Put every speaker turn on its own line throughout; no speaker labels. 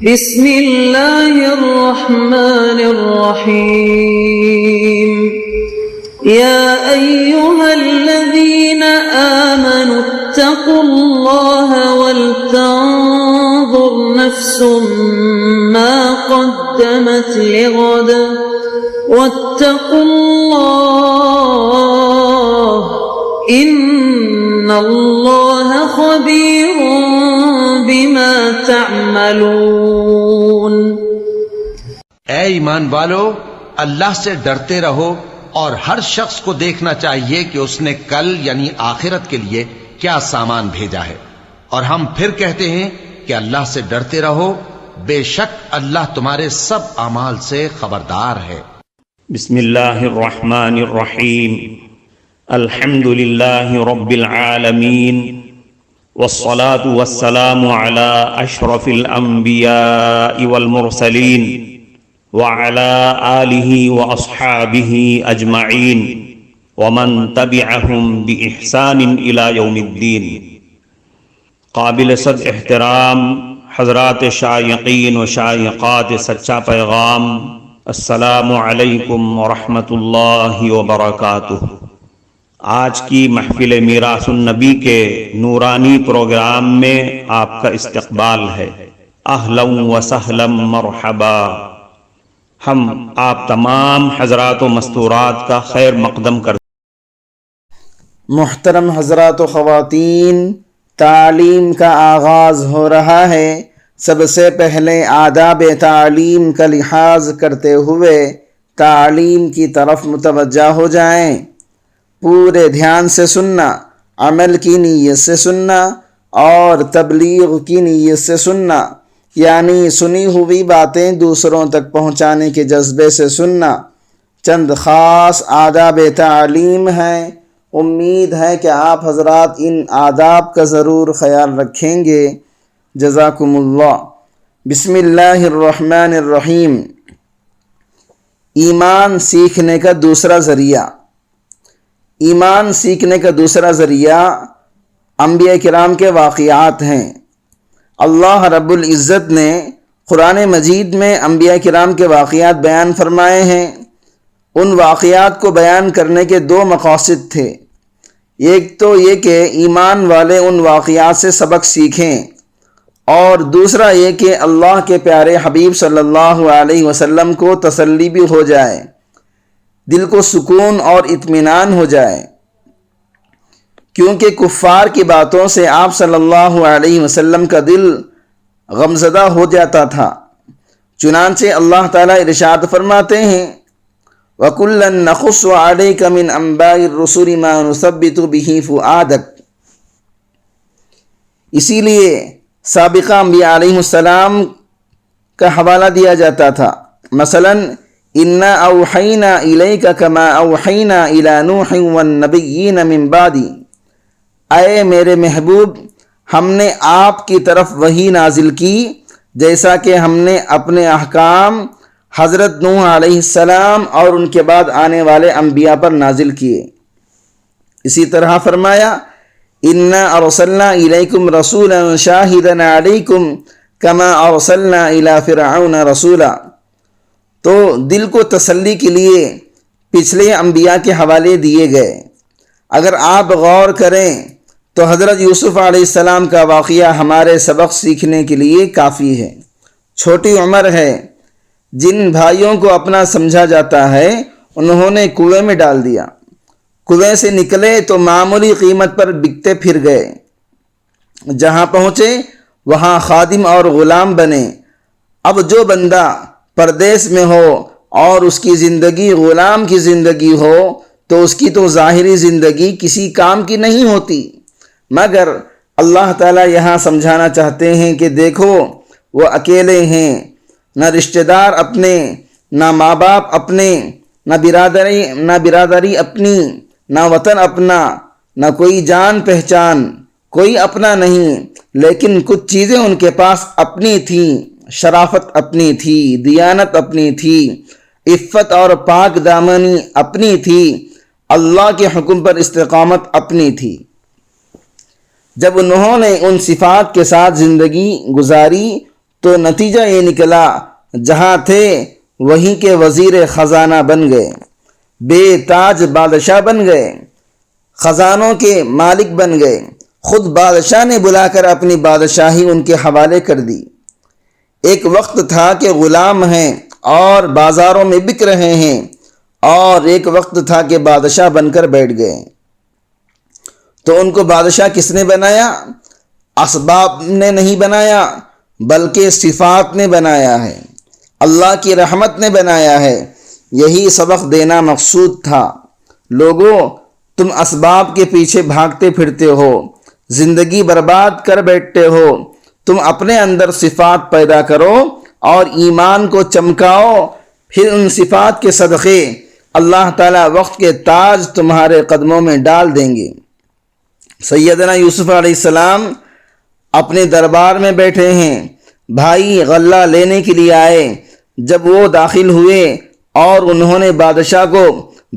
بسم اللہ الرحمن الرحیم یا ایہا الذین آمنوا اتقوا اللہ ولتنظر نفس ما قدمت لغد واتقوا اللہ ان اللہ خبیر بما تعملون۔
اے ایمان والو، اللہ سے ڈرتے رہو اور ہر شخص کو دیکھنا چاہیے کہ اس نے کل یعنی آخرت کے لیے کیا سامان بھیجا ہے، اور ہم پھر کہتے ہیں کہ اللہ سے ڈرتے رہو، بے شک اللہ تمہارے سب اعمال سے خبردار ہے۔
بسم اللہ الرحمن الرحیم، الحمد للہ رب العالمین، والصلاة والسلام على اشرف الانبیاء والمرسلین وعلى آلہ واصحابہ اجمعین ومن تبعہم بإحسان الى یوم الدین۔ قابل صد احترام حضرات شائقین و شائقات سچا پیغام، السلام علیکم ورحمۃ اللہ وبرکاتہ۔ آج کی محفل میراث النبی کے نورانی پروگرام میں آپ کا استقبال ہے۔ اہلا و سہلا مرحبا۔ ہم آپ تمام حضرات و مستورات کا خیر مقدم کرتے ہیں۔
محترم حضرات و خواتین، تعلیم کا آغاز ہو رہا ہے۔ سب سے پہلے آداب تعلیم کا لحاظ کرتے ہوئے تعلیم کی طرف متوجہ ہو جائیں۔ پورے دھیان سے سننا، عمل کی نیت سے سننا اور تبلیغ کی نیت سے سننا، یعنی سنی ہوئی باتیں دوسروں تک پہنچانے کے جذبے سے سننا۔ چند خاص آداب تعلیم ہیں، امید ہے کہ آپ حضرات ان آداب کا ضرور خیال رکھیں گے۔ جزاکم اللہ۔ بسم اللہ الرحمن الرحیم۔ ایمان سیکھنے کا دوسرا ذریعہ۔ ایمان سیکھنے کا دوسرا ذریعہ انبیاء کرام کے واقعات ہیں۔ اللہ رب العزت نے قرآن مجید میں انبیاء کرام کے واقعات بیان فرمائے ہیں۔ ان واقعات کو بیان کرنے کے دو مقاصد تھے۔ ایک تو یہ کہ ایمان والے ان واقعات سے سبق سیکھیں، اور دوسرا یہ کہ اللہ کے پیارے حبیب صلی اللہ علیہ وسلم کو تسلی بھی ہو جائے، دل کو سکون اور اطمینان ہو جائے، کیونکہ کفار کی باتوں سے آپ صلی اللہ علیہ وسلم کا دل غمزدہ ہو جاتا تھا۔ چنانچہ اللہ تعالیٰ ارشاد فرماتے ہیں وَكُلًّا نَقُصُّ عَلَيْكَ مِنْ أَنْبَاءِ الرُّسُلِ مَا نُثَبِّتُ بِهِ فُؤَادَكَ۔ اسی لیے سابقہ انبیاء علیہ السلام کا حوالہ دیا جاتا تھا۔ مثلاً اِنَّا أَوْحَيْنَا إِلَيْكَ كَمَا أَوْحَيْنَا إِلَى نُوحٍ وَالنَّبِيِّينَ مِن بَعْدِ۔ اے میرے محبوب، ہم نے آپ کی طرف وحی نازل کی جیسا کہ ہم نے اپنے احکام حضرت نوح علیہ السلام اور ان کے بعد آنے والے انبیاء پر نازل کیے۔ اسی طرح فرمایا اِنَّا أَرْسَلْنَا إِلَيْكُمْ رَسُولًا شَاهِدًا عَلَيْكُمْ كَمَا أَرْسَلْنَا إِلَى فِرْعَوْنَ رَسُولًا۔ تو دل کو تسلی کے لیے پچھلے انبیاء کے حوالے دیے گئے۔ اگر آپ غور کریں تو حضرت یوسف علیہ السلام کا واقعہ ہمارے سبق سیکھنے کے لیے کافی ہے۔ چھوٹی عمر ہے، جن بھائیوں کو اپنا سمجھا جاتا ہے انہوں نے کنویں میں ڈال دیا۔ کنویں سے نکلے تو معمولی قیمت پر بکتے پھر گئے، جہاں پہنچے وہاں خادم اور غلام بنے۔ اب جو بندہ پردیس میں ہو اور اس کی زندگی غلام کی زندگی ہو تو اس کی تو ظاہری زندگی کسی کام کی نہیں ہوتی، مگر اللہ تعالیٰ یہاں سمجھانا چاہتے ہیں کہ دیکھو وہ اکیلے ہیں، نہ رشتہ دار اپنے، نہ ماں باپ اپنے، نہ برادری اپنی، نہ وطن اپنا، نہ کوئی جان پہچان، کوئی اپنا نہیں، لیکن کچھ چیزیں ان کے پاس اپنی تھیں۔ شرافت اپنی تھی، دیانت اپنی تھی، عفت اور پاک دامنی اپنی تھی، اللہ کے حکم پر استقامت اپنی تھی۔ جب انہوں نے ان صفات کے ساتھ زندگی گزاری تو نتیجہ یہ نکلا جہاں تھے وہیں کے وزیر خزانہ بن گئے، بے تاج بادشاہ بن گئے، خزانوں کے مالک بن گئے۔ خود بادشاہ نے بلا کر اپنی بادشاہی ان کے حوالے کر دی۔ ایک وقت تھا کہ غلام ہیں اور بازاروں میں بک رہے ہیں، اور ایک وقت تھا کہ بادشاہ بن کر بیٹھ گئے۔ تو ان کو بادشاہ کس نے بنایا؟ اسباب نے نہیں بنایا، بلکہ صفات نے بنایا ہے، اللہ کی رحمت نے بنایا ہے۔ یہی سبق دینا مقصود تھا۔ لوگوں، تم اسباب کے پیچھے بھاگتے پھرتے ہو، زندگی برباد کر بیٹھتے ہو۔ تم اپنے اندر صفات پیدا کرو اور ایمان کو چمکاؤ، پھر ان صفات کے صدقے اللہ تعالیٰ وقت کے تاج تمہارے قدموں میں ڈال دیں گے۔ سیدنا یوسف علیہ السلام اپنے دربار میں بیٹھے ہیں، بھائی غلہ لینے کے لیے آئے۔ جب وہ داخل ہوئے اور انہوں نے بادشاہ کو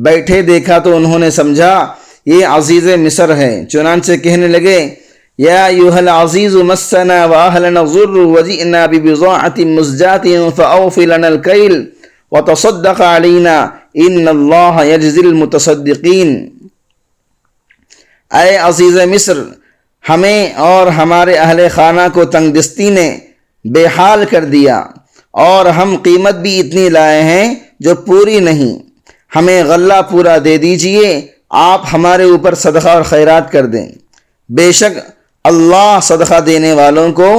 بیٹھے دیکھا تو انہوں نے سمجھا یہ عزیز مصر ہے، چنانچہ کہنے لگے یا ایھا العزیز مسنا واہلنا الضر وجئنا ببضاعۃ مزجاۃ فاوف لنا الکیل وتصدق علینا ان اللہ یجزی المتصدقین۔ اے عزیز مصر، ہمیں اور ہمارے اہل خانہ کو تنگ دستی نے بے حال کر دیا، اور ہم قیمت بھی اتنی لائے ہیں جو پوری نہیں۔ ہمیں غلہ پورا دے دیجئے، آپ ہمارے اوپر صدقہ اور خیرات کر دیں، بے شک اللہ صدقہ دینے والوں کو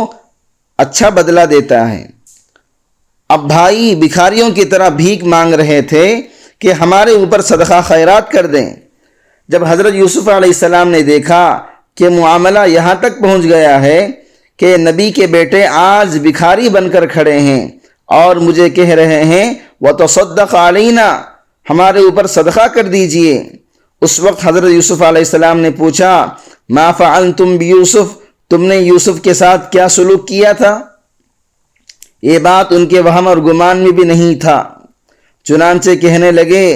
اچھا بدلہ دیتا ہے۔ اب بھائی بھکاریوں کی طرح بھیک مانگ رہے تھے کہ ہمارے اوپر صدقہ خیرات کر دیں۔ جب حضرت یوسف علیہ السلام نے دیکھا کہ معاملہ یہاں تک پہنچ گیا ہے کہ نبی کے بیٹے آج بھکاری بن کر کھڑے ہیں اور مجھے کہہ رہے ہیں وتصدق علینا، ہمارے اوپر صدقہ کر دیجئے، اس وقت حضرت یوسف علیہ السلام نے پوچھا ما فعلتم بیوسف، تم نے یوسف کے ساتھ کیا سلوک کیا تھا؟ یہ بات ان کے وہم اور گمان میں بھی نہیں تھا، چنانچہ کہنے لگے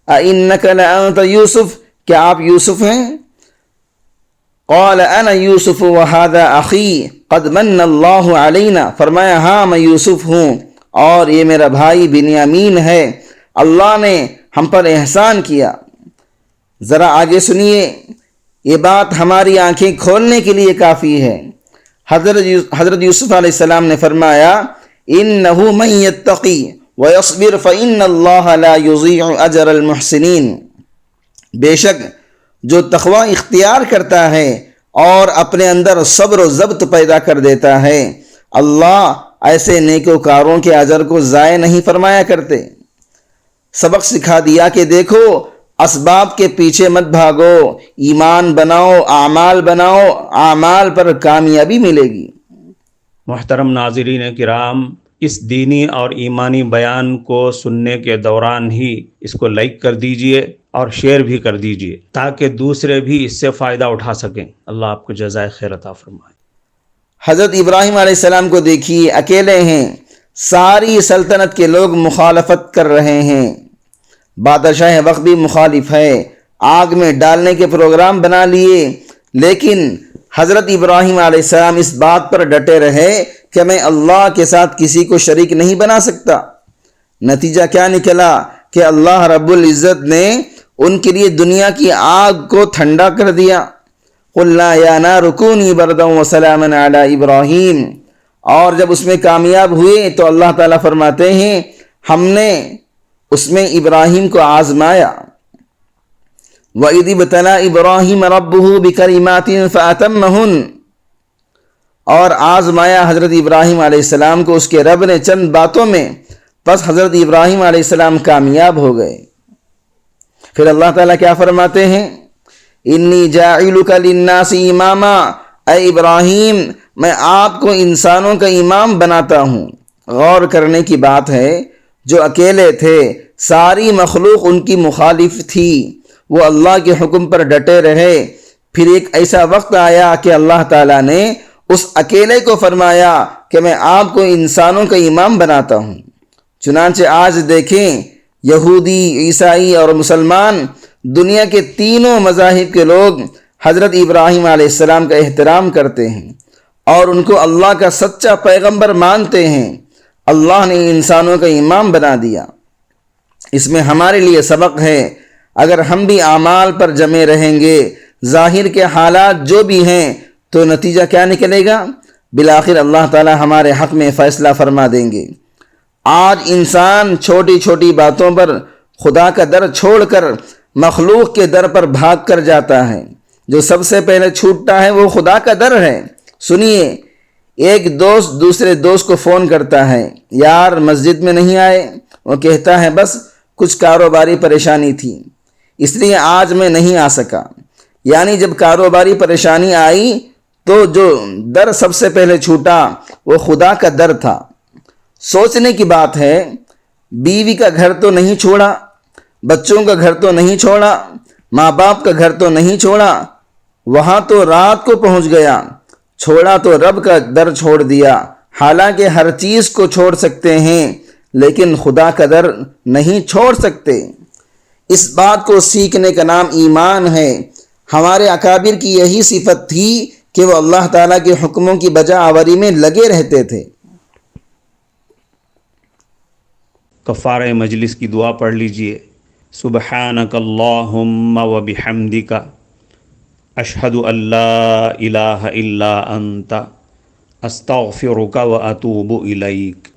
اِنَّكَ لَأَنْتَ یوسف، کیا آپ یوسف ہیں؟ قال انا یوسف وهذا اخی قد من اللہ علینا، فرمایا ہاں میں یوسف ہوں اور یہ میرا بھائی بنیامین ہے، اللہ نے ہم پر احسان کیا۔ ذرا آگے سنیے، یہ بات ہماری آنکھیں کھولنے کے لیے کافی ہے۔ حضرت یوسف علیہ السلام نے فرمایا انہ من یتقی ویصبر فإن اللہ لا یضیع اجر المحسنین، بے شک جو تقوی اختیار کرتا ہے اور اپنے اندر صبر و ضبط پیدا کر دیتا ہے، اللہ ایسے نیکوکاروں کے اجر کو ضائع نہیں فرمایا کرتے۔ سبق سکھا دیا کہ دیکھو اسباب کے پیچھے مت بھاگو، ایمان بناؤ، اعمال بناؤ، اعمال پر کامیابی ملے گی۔
محترم ناظرین کرام، اس دینی اور ایمانی بیان کو سننے کے دوران ہی اس کو لائک کر دیجئے اور شیئر بھی کر دیجئے تاکہ دوسرے بھی اس سے فائدہ اٹھا سکیں۔ اللہ آپ کو جزائے خیر عطا فرمائے۔
حضرت ابراہیم علیہ السلام کو دیکھیے، اکیلے ہیں، ساری سلطنت کے لوگ مخالفت کر رہے ہیں، بادشاہ وقت بھی مخالف ہے، آگ میں ڈالنے کے پروگرام بنا لیے، لیکن حضرت ابراہیم علیہ السلام اس بات پر ڈٹے رہے کہ میں اللہ کے ساتھ کسی کو شریک نہیں بنا سکتا۔ نتیجہ کیا نکلا کہ اللہ رب العزت نے ان کے لیے دنیا کی آگ کو ٹھنڈا کر دیا۔ قُلْنَا يَا نَارُ كُونِي بَرْدًا وَسَلَامًا عَلَىٰ إِبْرَاهِيمَ، اور جب اس میں کامیاب ہوئے تو اللہ تعالیٰ فرماتے ہیں ہم نے اس میں ابراہیم کو آزمایا۔ وَإِذِ ابْتَلَىٰ إِبْرَاهِيمَ رَبُّهُ بِكَلِمَاتٍ فَأَتَمَّهُنَّ، اور آزمایا حضرت ابراہیم علیہ السلام کو اس کے رب نے چند باتوں میں، پس حضرت ابراہیم علیہ السلام کامیاب ہو گئے۔ پھر اللہ تعالیٰ کیا فرماتے ہیں انی جاعلک للناس اماما، اے ابراہیم میں آپ کو انسانوں کا امام بناتا ہوں۔ غور کرنے کی بات ہے، جو اکیلے تھے، ساری مخلوق ان کی مخالف تھی، وہ اللہ کے حکم پر ڈٹے رہے۔ پھر ایک ایسا وقت آیا کہ اللہ تعالیٰ نے اس اکیلے کو فرمایا کہ میں آپ کو انسانوں کا امام بناتا ہوں۔ چنانچہ آج دیکھیں، یہودی، عیسائی اور مسلمان، دنیا کے تینوں مذاہب کے لوگ حضرت ابراہیم علیہ السلام کا احترام کرتے ہیں اور ان کو اللہ کا سچا پیغمبر مانتے ہیں، اللہ نے انسانوں کا امام بنا دیا۔ اس میں ہمارے لیے سبق ہے، اگر ہم بھی اعمال پر جمے رہیں گے، ظاہر کے حالات جو بھی ہیں، تو نتیجہ کیا نکلے گا؟ بالآخر اللہ تعالی ہمارے حق میں فیصلہ فرما دیں گے۔ آج انسان چھوٹی چھوٹی باتوں پر خدا کا در چھوڑ کر مخلوق کے در پر بھاگ کر جاتا ہے۔ جو سب سے پہلے چھوٹتا ہے وہ خدا کا در ہے۔ سنیے، ایک دوست دوسرے دوست کو فون کرتا ہے، یار مسجد میں نہیں آئے؟ وہ کہتا ہے بس کچھ کاروباری پریشانی تھی، اس لیے آج میں نہیں آ سکا۔ یعنی جب کاروباری پریشانی آئی تو جو در سب سے پہلے چھوٹا وہ خدا کا در تھا۔ سوچنے کی بات ہے، بیوی کا گھر تو نہیں چھوڑا، بچوں کا گھر تو نہیں چھوڑا، ماں باپ کا گھر تو نہیں چھوڑا، وہاں تو رات کو پہنچ گیا، چھوڑا تو رب کا در چھوڑ دیا۔ حالانکہ ہر چیز کو چھوڑ سکتے ہیں لیکن خدا کا در نہیں چھوڑ سکتے۔ اس بات کو سیکھنے کا نام ایمان ہے۔ ہمارے اکابر کی یہی صفت تھی کہ وہ اللہ تعالیٰ کے حکموں کی بجا آوری میں لگے رہتے تھے۔
کفارہ مجلس کی دعا پڑھ لیجئے۔ سبحانک اللہم و بحمدک، اشہد ان لا الہ الا انت، استغفرک و اتوب الیک۔